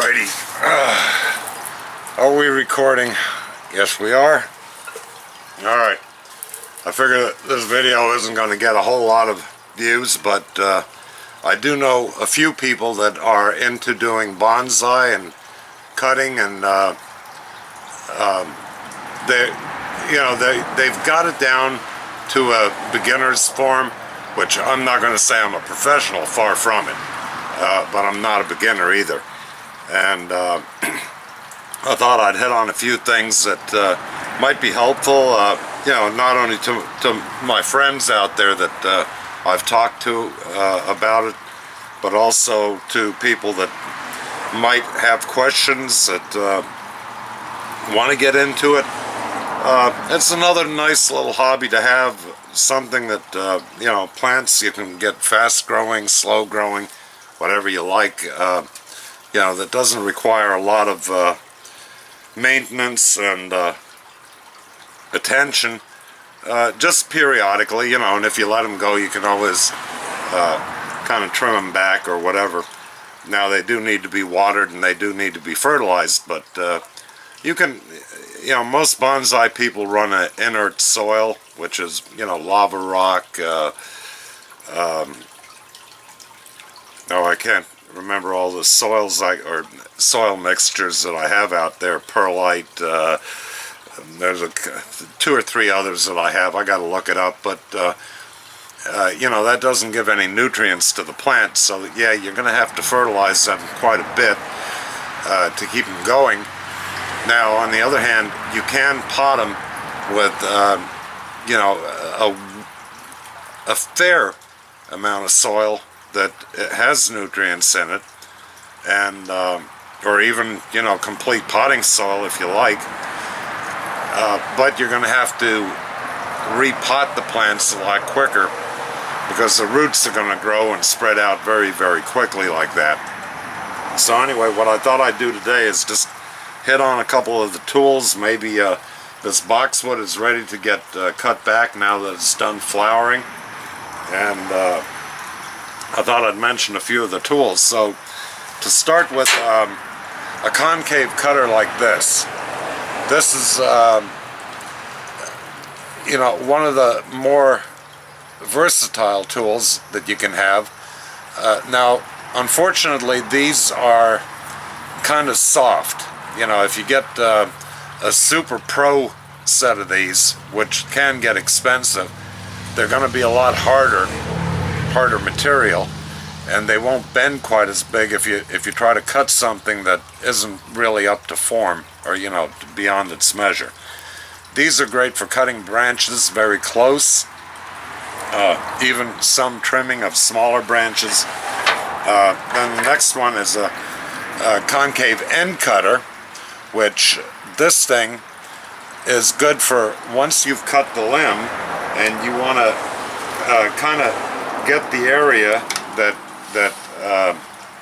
Alrighty. Are we recording? Yes, we are. Alright. I figure that this video isn't going to get a whole lot of views, but I do know a few people that are into doing bonsai and cutting, and they've got it down to a beginner's form, which I'm not going to say I'm a professional, far from it, but I'm not a beginner either. And I thought I'd hit on a few things that might be helpful, not only to my friends out there that I've talked to about it, but also to people that might have questions that want to get into it. It's another nice little hobby to have, something that, plants you can get fast growing, slow growing, whatever you like, that doesn't require a lot of maintenance and attention, just periodically, and if you let them go, you can always kind of trim them back or whatever. Now, they do need to be watered and they do need to be fertilized, but you can, most bonsai people run an inert soil, which is, lava rock, I can't remember all the soils or soil mixtures that I have out there, perlite, there's two or three others that I have. I got to look it up, but that doesn't give any nutrients to the plant, so yeah, you're going to have to fertilize them quite a bit to keep them going. Now, on the other hand, you can pot them with a fair amount of soil that has nutrients in it, and or even complete potting soil if you like, but you're going to have to repot the plants a lot quicker because the roots are going to grow and spread out very, very quickly like that. So anyway, what I thought I'd do today is just hit on a couple of the tools. Maybe this boxwood is ready to get cut back now that it's done flowering, and I thought I'd mention a few of the tools. So to start with, a concave cutter like this. This is one of the more versatile tools that you can have. Now, unfortunately, these are kind of soft. If you get a super pro set of these, which can get expensive, they're going to be a lot harder material, and they won't bend quite as big if you try to cut something that isn't really up to form, or beyond its measure. These are great for cutting branches very close, even some trimming of smaller branches. Then the next one is a concave end cutter, which this thing is good for once you've cut the limb and you want to kind of get the area that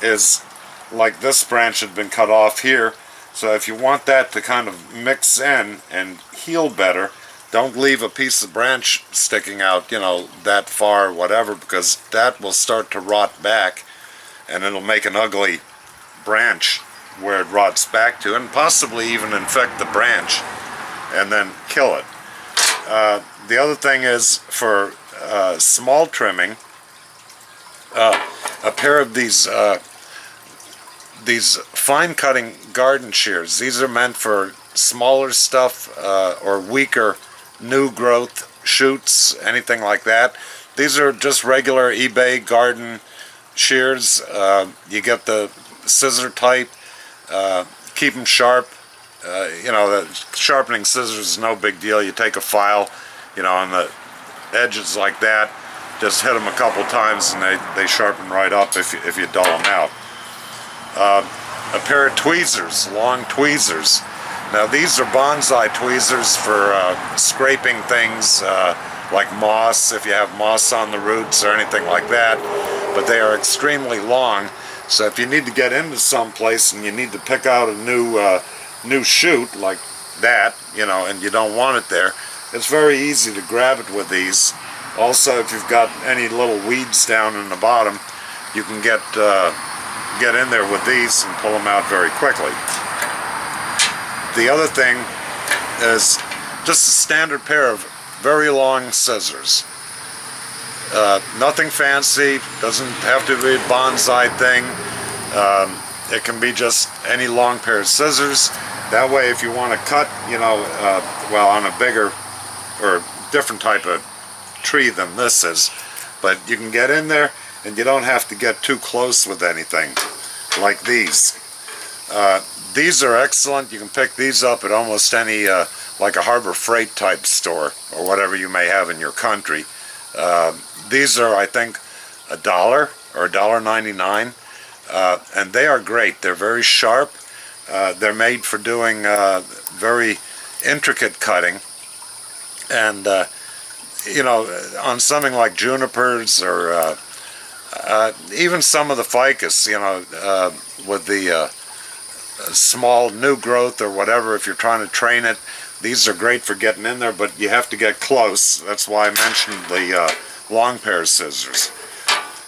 is like this branch had been cut off here. So if you want that to kind of mix in and heal better, don't leave a piece of branch sticking out, that far or whatever, because that will start to rot back and it'll make an ugly branch where it rots back to, and possibly even infect the branch and then kill it. The other thing is for small trimming, a pair of these fine cutting garden shears. These are meant for smaller stuff or weaker new growth shoots, anything like that. These are just regular eBay garden shears. You get the scissor type. Keep them sharp. The sharpening scissors is no big deal. You take a file, on the edges like that, just hit them a couple times and they sharpen right up if you dull them out. A pair of tweezers, long tweezers. Now, these are bonsai tweezers for scraping things like moss, if you have moss on the roots or anything like that, but they are extremely long. So if you need to get into some place and you need to pick out a new shoot like that, and you don't want it there, it's very easy to grab it with these. Also, if you've got any little weeds down in the bottom, you can get get in there with these and pull them out very quickly. The other thing is just a standard pair of very long scissors. Nothing fancy, doesn't have to be a bonsai thing. It can be just any long pair of scissors. That way, if you want to cut, well, on a bigger or different type of tree than this is, but you can get in there and you don't have to get too close with anything like these. These are excellent. You can pick these up at almost any, like a Harbor Freight type store or whatever you may have in your country. These are, I think, $1 or $1.99, and they are great. They're very sharp. They're made for doing very intricate cutting, and on something like junipers or even some of the ficus, with the small new growth or whatever, if you're trying to train it, these are great for getting in there, but you have to get close. That's why I mentioned the long pair of scissors.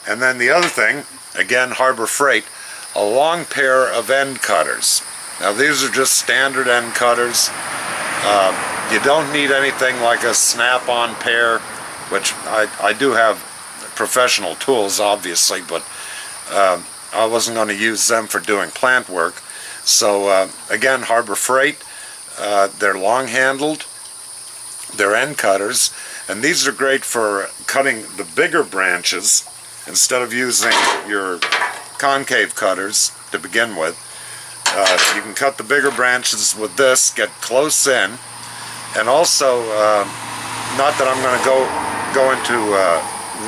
And then the other thing, again, Harbor Freight, a long pair of end cutters. Now these are just standard end cutters. You don't need anything like a snap-on pair, which I do have professional tools, obviously, but I wasn't going to use them for doing plant work. So again, Harbor Freight, they're long-handled, they're end cutters, and these are great for cutting the bigger branches instead of using your concave cutters to begin with. You can cut the bigger branches with this, get close in, and also, not that I'm going to go into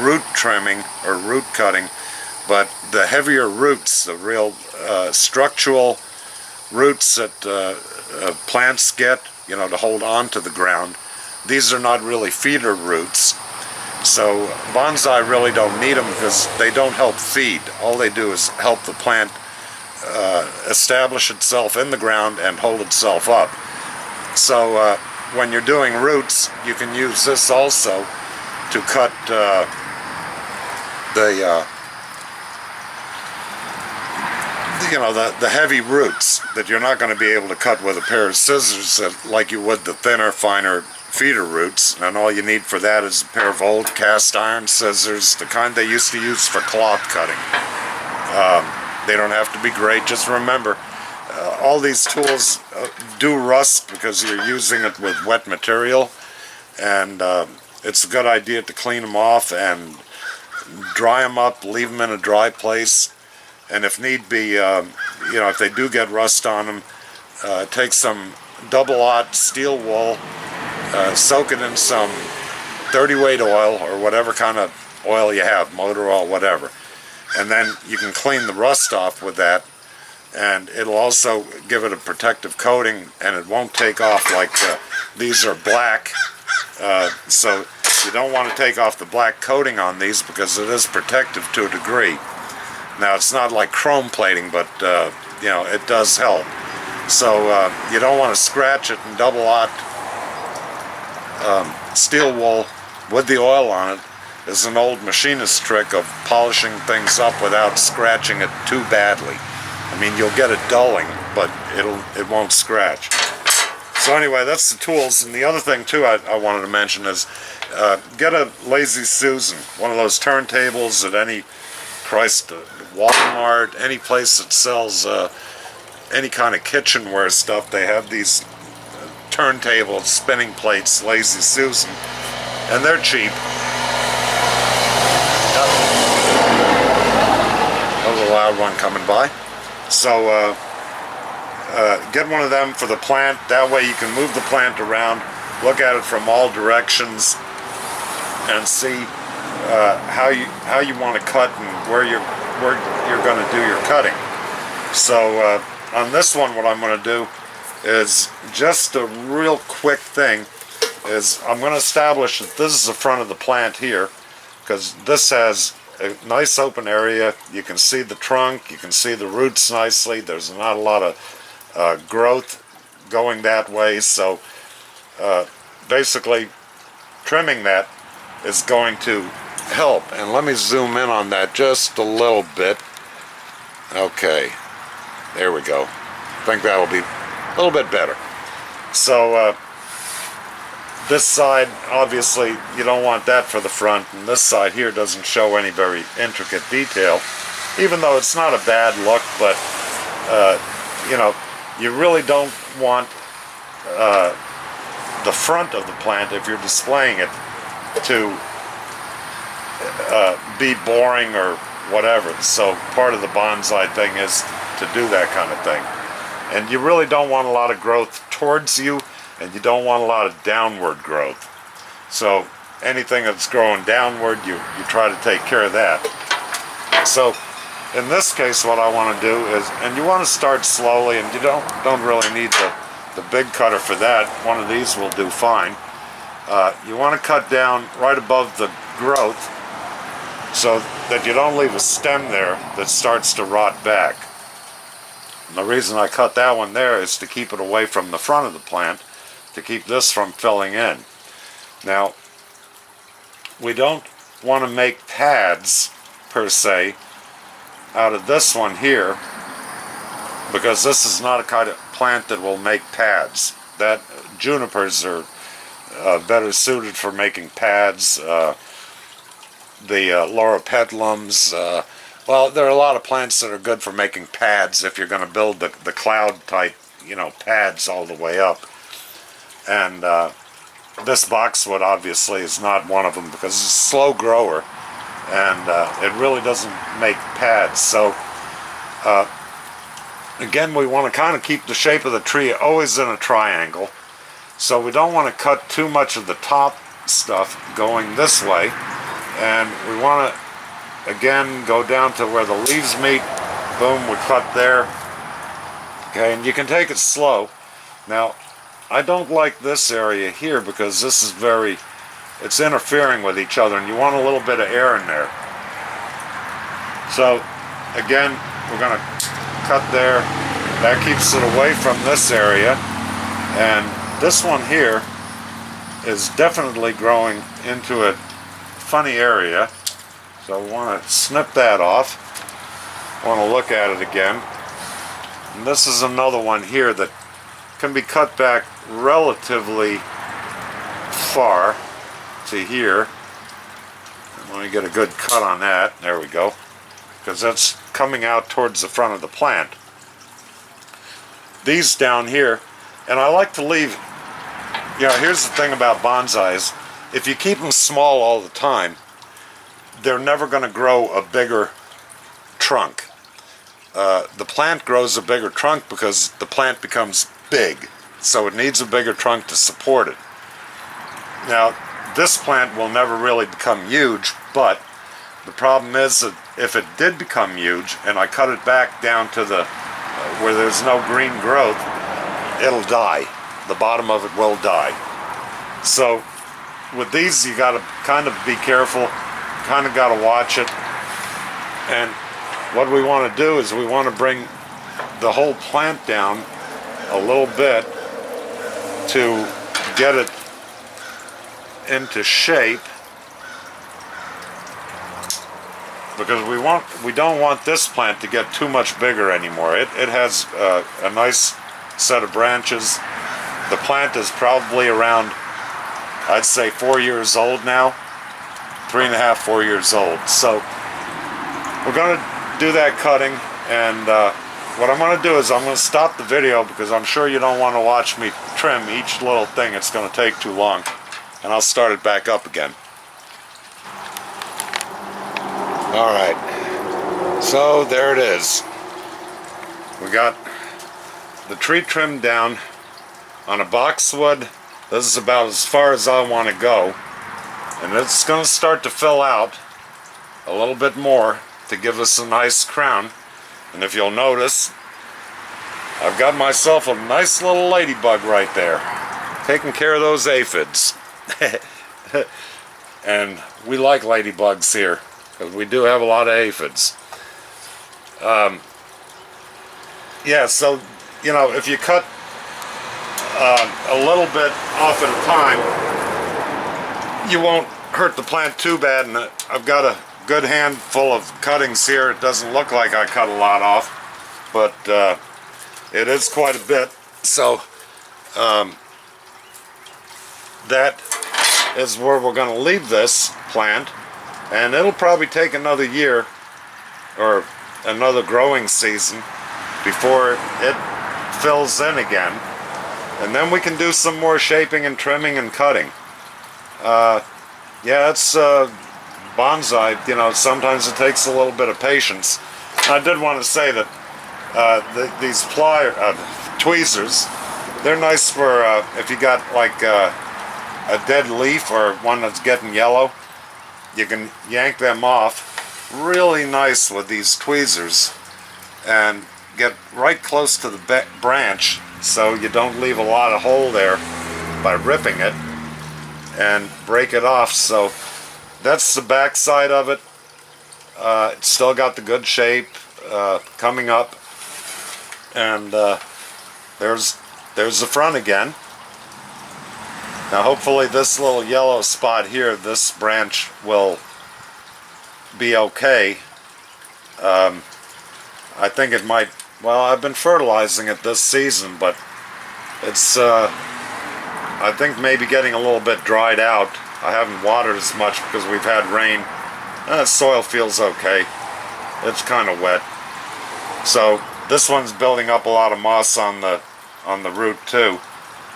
root trimming or root cutting, but the heavier roots, the real structural roots that plants get, to hold on to the ground, these are not really feeder roots. So bonsai really don't need them because they don't help feed. All they do is help the plant establish itself in the ground and hold itself up. So when you're doing roots, you can use this also to cut the heavy roots that you're not going to be able to cut with a pair of scissors like you would the thinner, finer feeder roots. And all you need for that is a pair of old cast iron scissors, the kind they used to use for cloth cutting. They don't have to be great. Just remember, all these tools do rust because you're using it with wet material, and it's a good idea to clean them off and dry them up, leave them in a dry place, and if need be, if they do get rust on them, take some double-aught steel wool, soak it in some 30-weight oil or whatever kind of oil you have, motor oil, whatever, and then you can clean the rust off with that, and it'll also give it a protective coating, and it won't take off like these are black, so you don't want to take off the black coating on these because it is protective to a degree. Now it's not like chrome plating, but it does help. So you don't want to scratch it in double-aught steel wool with the oil on it. Is an old machinist trick of polishing things up without scratching it too badly. I mean, you'll get it dulling, but it won't scratch. So anyway, that's the tools. And the other thing too I wanted to mention is get a Lazy Susan, one of those turntables at any Walmart, any place that sells any kind of kitchenware stuff. They have these turntables, spinning plates, Lazy Susan, and they're cheap. There's a loud one coming by. So get one of them for the plant. That way you can move the plant around, look at it from all directions, and see how you want to cut and where you're going to do your cutting. So on this one, what I'm going to do is just a real quick thing. Is I'm going to establish that this is the front of the plant here, because this has a nice open area. You can see the trunk, you can see the roots nicely. There's not a lot of growth going that way, so basically trimming that is going to help. And let me zoom in on that just a little bit. Okay, there we go. I think that will be a little bit better. So this side, obviously, you don't want that for the front, and this side here doesn't show any very intricate detail, even though it's not a bad look, but you know, you really don't want the front of the plant, if you're displaying it, to be boring or whatever. So part of the bonsai thing is to do that kind of thing. And you really don't want a lot of growth towards you, and you don't want a lot of downward growth. So anything that's growing downward, you try to take care of that. So in this case, what I want to do is, and you want to start slowly, and you don't really need the big cutter for that. One of these will do fine. You want to cut down right above the growth so that you don't leave a stem there that starts to rot back. And the reason I cut that one there is to keep it away from the front of the plant, to keep this from filling in. Now, we don't want to make pads per se out of this one here, because this is not a kind of plant that will make pads. That junipers are better suited for making pads. The loropetalums, well, there are a lot of plants that are good for making pads if you're going to build the cloud type, you know, pads all the way up. And this boxwood obviously is not one of them, because it's a slow grower, and it really doesn't make pads. So again, we want to kind of keep the shape of the tree always in a triangle. So we don't want to cut too much of the top stuff going this way, and we want to again go down to where the leaves meet. Boom, we cut there. Okay, and you can take it slow. Now, I don't like this area here because this is it's interfering with each other, and you want a little bit of air in there. So again, we're going to cut there. That keeps it away from this area, and this one here is definitely growing into a funny area, so I want to snip that off. I want to look at it again. And this is another one here that can be cut back relatively far to here. Let me get a good cut on that. There we go. Because that's coming out towards the front of the plant. These down here, and I like to leave, you know, here's the thing about bonsais. If you keep them small all the time, they're never going to grow a bigger trunk. The plant grows a bigger trunk because the plant becomes big, so it needs a bigger trunk to support it. Now, this plant will never really become huge, but the problem is that if it did become huge and I cut it back down to the where there's no green growth, it'll die. The bottom of it will die. So with these, you got to kind of be careful, kind of got to watch it. And what we want to do is we want to bring the whole plant down a little bit to get it into shape, because we don't want this plant to get too much bigger anymore. It has a nice set of branches. The plant is probably around, I'd say, 4 years old now, 3.5, 4 years old. So we're going to do that cutting, and what I'm going to do is I'm going to stop the video, because I'm sure you don't want to watch me trim each little thing. It's going to take too long, and I'll start it back up again. Alright, so there it is. We got the tree trimmed down on a boxwood. This is about as far as I want to go, and it's going to start to fill out a little bit more to give us a nice crown. And if you'll notice, I've got myself a nice little ladybug right there, taking care of those aphids. And we like ladybugs here, because we do have a lot of aphids. Yeah, so, you know, if you cut a little bit off at a time, you won't hurt the plant too bad. And I've got a good handful of cuttings here. It doesn't look like I cut a lot off, but it is quite a bit. So that is where we're going to leave this plant, and it'll probably take another year or another growing season before it fills in again, and then we can do some more shaping and trimming and cutting. Yeah, it's bonsai, you know, sometimes it takes a little bit of patience. I did want to say that these tweezers, they're nice for if you got like a dead leaf or one that's getting yellow. You can yank them off really nice with these tweezers and get right close to the branch, so you don't leave a lot of hole there by ripping it, and break it off. So that's the back side of it. It's still got the good shape coming up, and there's the front again. Now hopefully this little yellow spot here, this branch will be okay. I think it might, well, I've been fertilizing it this season, but it's I think maybe getting a little bit dried out. I haven't watered as much because we've had rain. Soil feels okay. It's kind of wet. So this one's building up a lot of moss on the root too.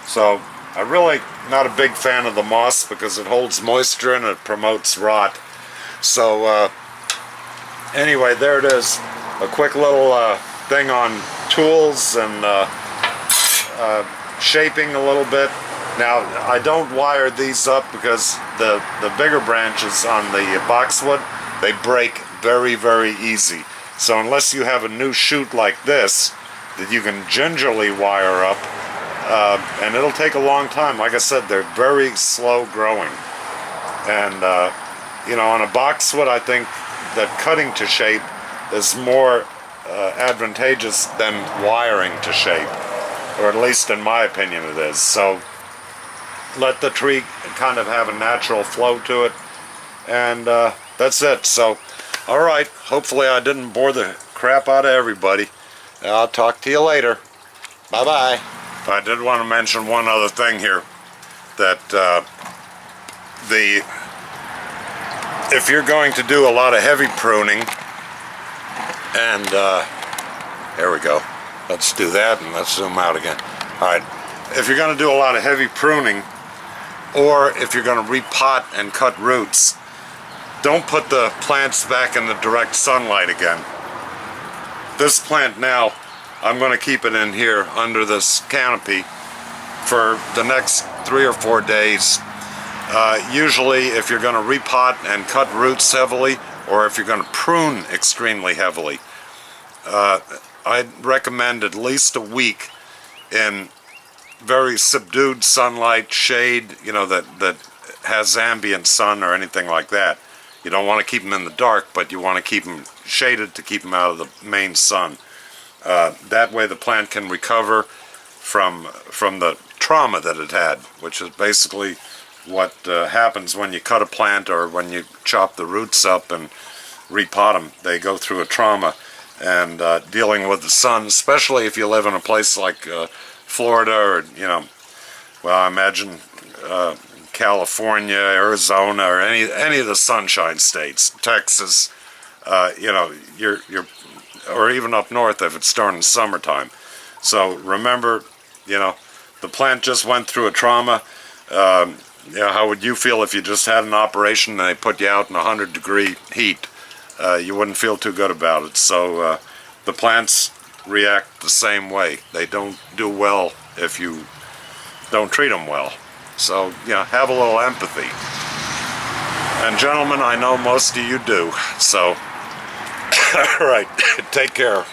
So I'm really not a big fan of the moss because it holds moisture and it promotes rot. So anyway, there it is. A quick little thing on tools and shaping a little bit. Now, I don't wire these up because the bigger branches on the boxwood, they break very, very easy. So unless you have a new shoot like this that you can gingerly wire up, and it'll take a long time. Like I said, they're very slow growing. And, you know, on a boxwood, I think that cutting to shape is more advantageous than wiring to shape. Or at least in my opinion it is. So let the tree kind of have a natural flow to it, and that's it. So alright, hopefully I didn't bore the crap out of everybody. I'll talk to you later. Bye bye. I did want to mention one other thing here, that if you're going to do a lot of heavy pruning, and there we go, let's do that and let's zoom out again. Alright, if you're going to do a lot of heavy pruning, or if you're going to repot and cut roots, don't put the plants back in the direct sunlight again. This plant now, I'm going to keep it in here under this canopy for the next 3 or 4 days. Usually if you're going to repot and cut roots heavily, or if you're going to prune extremely heavily, I'd recommend at least a week in very subdued sunlight, shade, you know, that has ambient sun or anything like that. You don't want to keep them in the dark, but you want to keep them shaded to keep them out of the main sun. That way the plant can recover from the trauma that it had, which is basically what happens when you cut a plant or when you chop the roots up and repot them. They go through a trauma, and dealing with the sun, especially if you live in a place like Florida, or, you know, well, I imagine California, Arizona, or any of the sunshine states, Texas, you know, you're or even up north if it's during the summertime. So remember, you know, the plant just went through a trauma. You know, how would you feel if you just had an operation and they put you out in 100-degree heat? You wouldn't feel too good about it. So the plants react the same way. They don't do well if you don't treat them well. So, you know, have a little empathy. And gentlemen, I know most of you do. So, all right, take care.